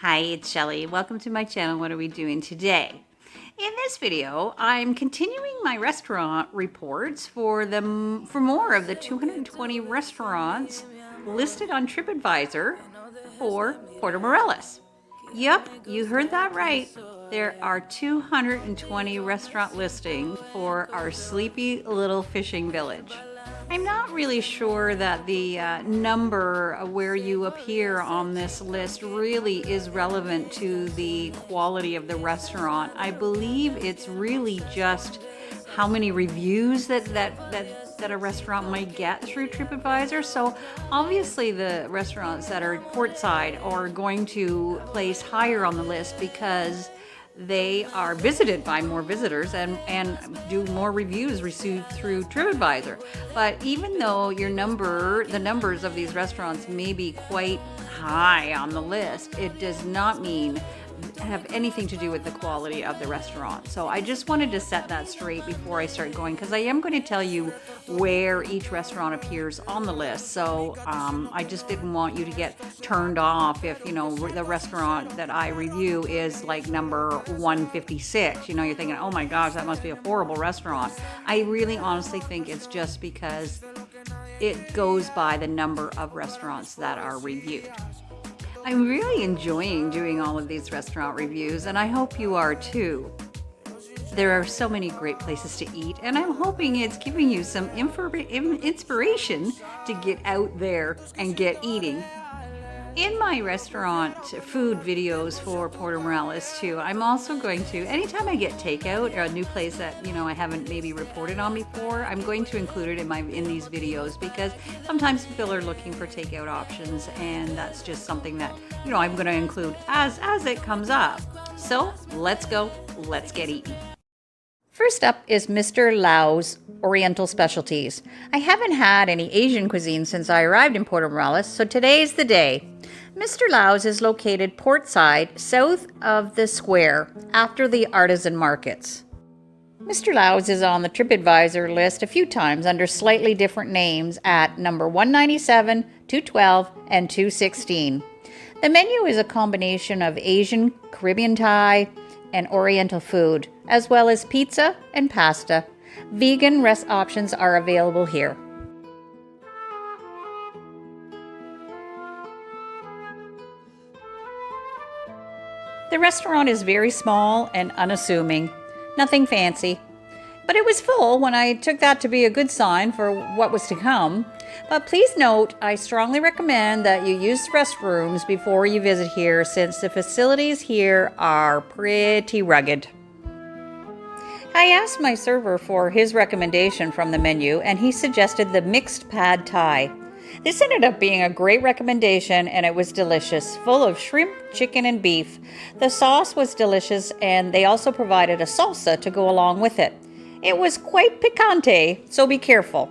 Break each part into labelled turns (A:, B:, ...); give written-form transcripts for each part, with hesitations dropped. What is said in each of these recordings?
A: Hi, it's Shelly. Welcome to my channel. What are we doing today? In this video, I'm continuing my restaurant reports for more of the 220 restaurants listed on TripAdvisor for Puerto Morelos. Yep, you heard that right. There are 220 restaurant listings for our sleepy little fishing village. I'm not really sure that the number where you appear on this list really is relevant to the quality of the restaurant. I believe it's really just how many reviews that a restaurant might get through TripAdvisor. So obviously the restaurants that are portside are going to place higher on the list because they are visited by more visitors and do more reviews received through TripAdvisor. But even though the numbers of these restaurants may be quite high on the list, it does not have anything to do with the quality of the restaurant. So I just wanted to set that straight before I start going, because I am going to tell you where each restaurant appears on the list. So I just didn't want you to get turned off if, the restaurant that I review is like number 156. You're thinking, oh my gosh, that must be a horrible restaurant. I really honestly think it's just because it goes by the number of restaurants that are reviewed. I'm really enjoying doing all of these restaurant reviews, and I hope you are too. There are so many great places to eat, and I'm hoping it's giving you some inspiration to get out there and get eating. In my restaurant food videos for Puerto Morelos too, I'm also going to, anytime I get takeout or a new place that, I haven't maybe reported on before, I'm going to include it in these videos, because sometimes people are looking for takeout options, and that's just something that, I'm going to include as it comes up. So let's go, let's get eating. First up is Mr. Lau's Oriental Specialties. I haven't had any Asian cuisine since I arrived in Puerto Morelos, so today's the day. Mr. Lau's is located portside, south of the square, after the artisan markets. Mr. Lau's is on the TripAdvisor list a few times under slightly different names at number 197, 212, and 216. The menu is a combination of Asian, Caribbean Thai, and Oriental food, as well as pizza and pasta. Vegan options are available here. The restaurant is very small and unassuming, nothing fancy. But it was full when I took that to be a good sign for what was to come. But please note, I strongly recommend that you use the restrooms before you visit here, since the facilities here are pretty rugged. I asked my server for his recommendation from the menu, and he suggested the mixed pad thai. This ended up being a great recommendation, and it was delicious, full of shrimp, chicken, and beef. The sauce was delicious, and they also provided a salsa to go along with it. It was quite picante, so be careful.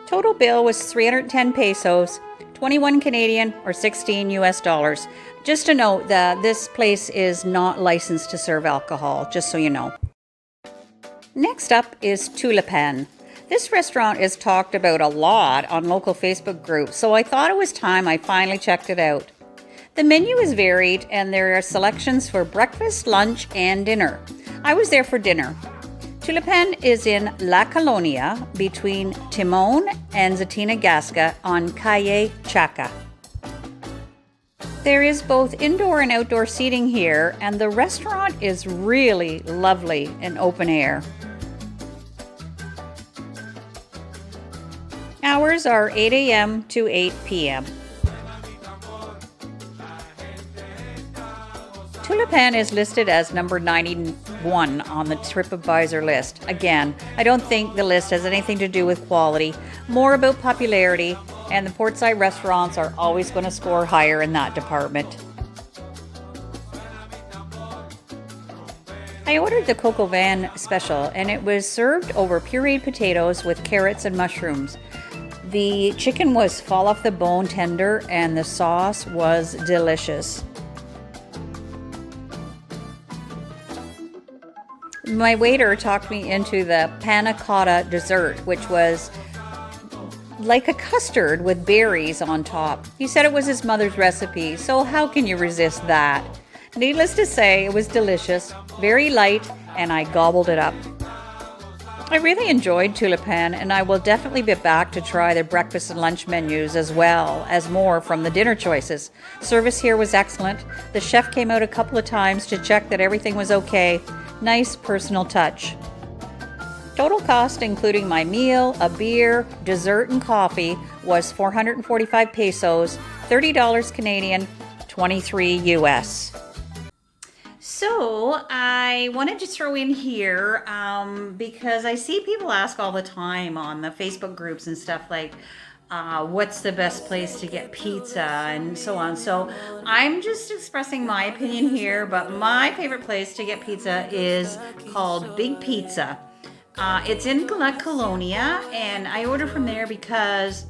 A: Total bill was 310 pesos, 21 Canadian or 16 US dollars. Just to note that this place is not licensed to serve alcohol, just so you know. Next up is Tulipan. This restaurant is talked about a lot on local Facebook groups, so I thought it was time I finally checked it out. The menu is varied, and there are selections for breakfast, lunch, and dinner. I was there for dinner. Tulipan is in La Colonia between Timon and Zatina Gasca on Calle Chaca. There is both indoor and outdoor seating here, and the restaurant is really lovely and open air. Hours are 8 a.m. to 8 p.m. Tulipan is listed as number 91 on the TripAdvisor list. Again, I don't think the list has anything to do with quality, more about popularity, and the portside restaurants are always going to score higher in that department. I ordered the coco van special, and it was served over pureed potatoes with carrots and mushrooms. The chicken was fall off the bone tender, and the sauce was delicious. My waiter talked me into the panna cotta dessert, which was like a custard with berries on top. He said it was his mother's recipe, so how can you resist that? Needless to say, it was delicious, very light, and I gobbled it up. I really enjoyed Tulipan, and I will definitely be back to try their breakfast and lunch menus as well as more from the dinner choices. Service here was excellent. The chef came out a couple of times to check that everything was okay. Nice personal touch. Total cost, including my meal, a beer, dessert, and coffee, was 445 pesos, $30 Canadian, 23 US. So I wanted to throw in here because I see people ask all the time on the Facebook groups and stuff like, what's the best place to get pizza and so on. So I'm just expressing my opinion here, but my favorite place to get pizza is called Big Pizza. It's in La Colonia, and I order from there because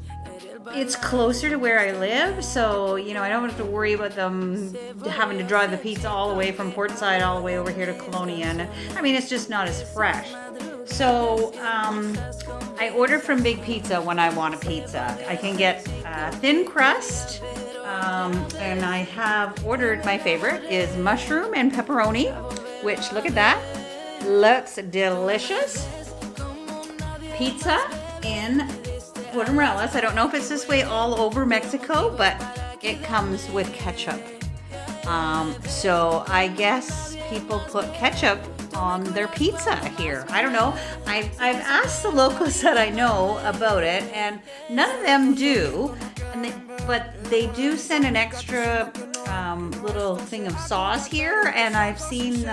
A: it's closer to where I live, so I don't have to worry about them having to drive the pizza all the way from portside all the way over here to Colonia. And I mean, it's just not as fresh. So I order from Big Pizza when I want a pizza. I can get thin crust, and I have ordered, my favorite is mushroom and pepperoni, which, look at that, looks delicious. Pizza in Puerto Morelos. I don't know if it's this way all over Mexico, but it comes with ketchup. So I guess people put ketchup on their pizza here. I don't know. I've asked the locals that I know about it, and none of them do. But they do send an extra little thing of sauce here, and I've seen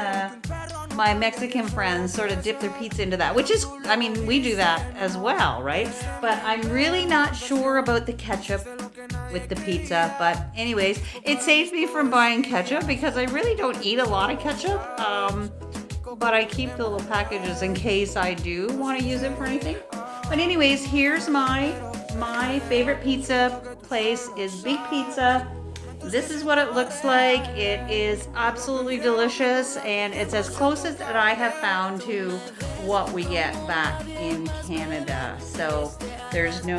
A: my Mexican friends sort of dip their pizza into that, which is, I mean, we do that as well, right? But I'm really not sure about the ketchup with the pizza. But anyways, it saves me from buying ketchup because I really don't eat a lot of ketchup. But I keep the little packages in case I do want to use it for anything. But anyways, here's my favorite pizza place is Big Pizza. This is what it looks like. It is absolutely delicious, and it's as close as that I have found to what we get back in Canada. So there's no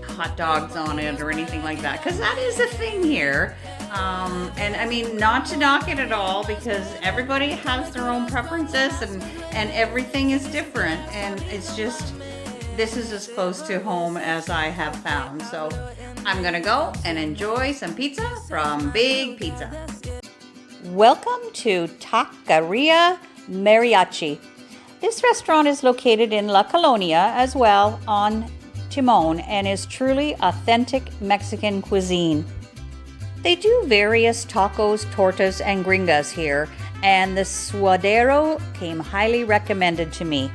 A: hot dogs on it or anything like that, because that is a thing here. And I mean, not to knock it at all, because everybody has their own preferences, and everything is different, and it's just, this is as close to home as I have found. So I'm gonna go and enjoy some pizza from Big Pizza. Welcome to Taqueria Mariachi. This restaurant is located in La Colonia as well on Timon, and is truly authentic Mexican cuisine. They do various tacos, tortas, and gringas here, and the suadero came highly recommended to me.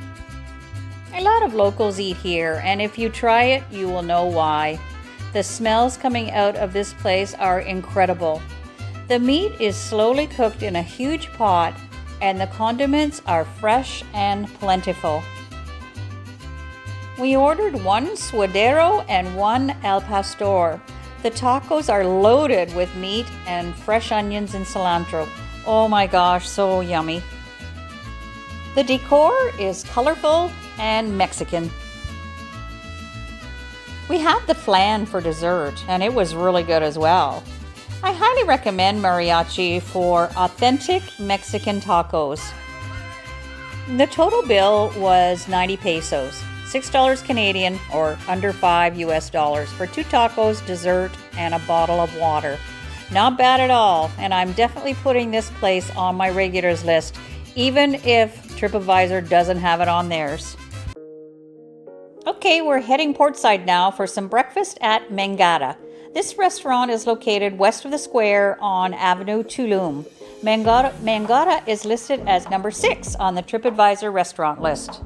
A: A lot of locals eat here, and if you try it, you will know why. The smells coming out of this place are incredible. The meat is slowly cooked in a huge pot, and the condiments are fresh and plentiful. We ordered one suadero and one al pastor. The tacos are loaded with meat and fresh onions and cilantro. Oh my gosh, so yummy. The decor is colorful and Mexican. We had the flan for dessert, and it was really good as well. I highly recommend Mariachi for authentic Mexican tacos. The total bill was 90 pesos, $6 Canadian, or under $5 US for 2 tacos, dessert, and a bottle of water. Not bad at all, and I'm definitely putting this place on my regulars list, even if TripAdvisor doesn't have it on theirs. Okay, we're heading portside now for some breakfast at Mangata. This restaurant is located west of the square on Avenue Tulum. Mangata is listed as number 6 on the TripAdvisor restaurant list.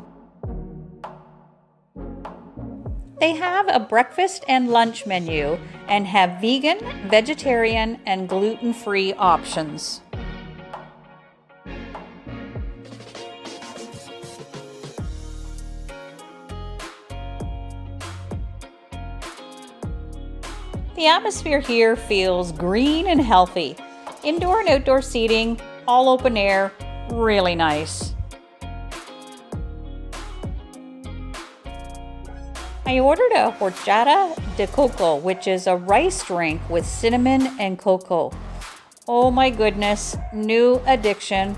A: They have a breakfast and lunch menu and have vegan, vegetarian, and gluten-free options. The atmosphere here feels green and healthy. Indoor and outdoor seating, all open air, really nice. I ordered a horchata de coco, which is a rice drink with cinnamon and cocoa. Oh my goodness, new addiction.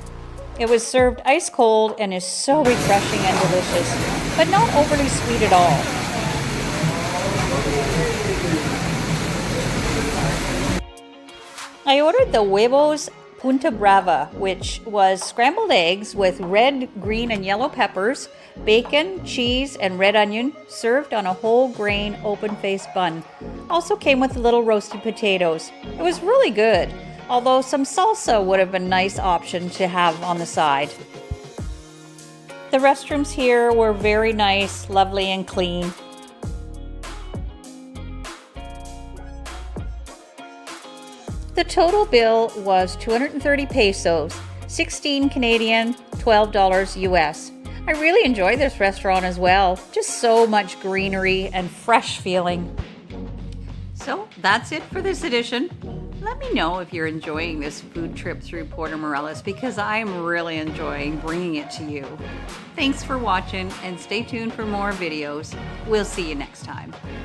A: It was served ice cold and is so refreshing and delicious, but not overly sweet at all. I ordered the huevos Punta Brava, which was scrambled eggs with red, green, and yellow peppers, bacon, cheese, and red onion, served on a whole grain open-faced bun. Also came with little roasted potatoes. It was really good, although some salsa would have been a nice option to have on the side. The restrooms here were very nice, lovely, and clean. The total bill was 230 pesos, 16 Canadian, $12 US. I really enjoyed this restaurant as well. Just so much greenery and fresh feeling. So that's it for this edition. Let me know if you're enjoying this food trip through Puerto Morelos, because I'm really enjoying bringing it to you. Thanks for watching and stay tuned for more videos. We'll see you next time.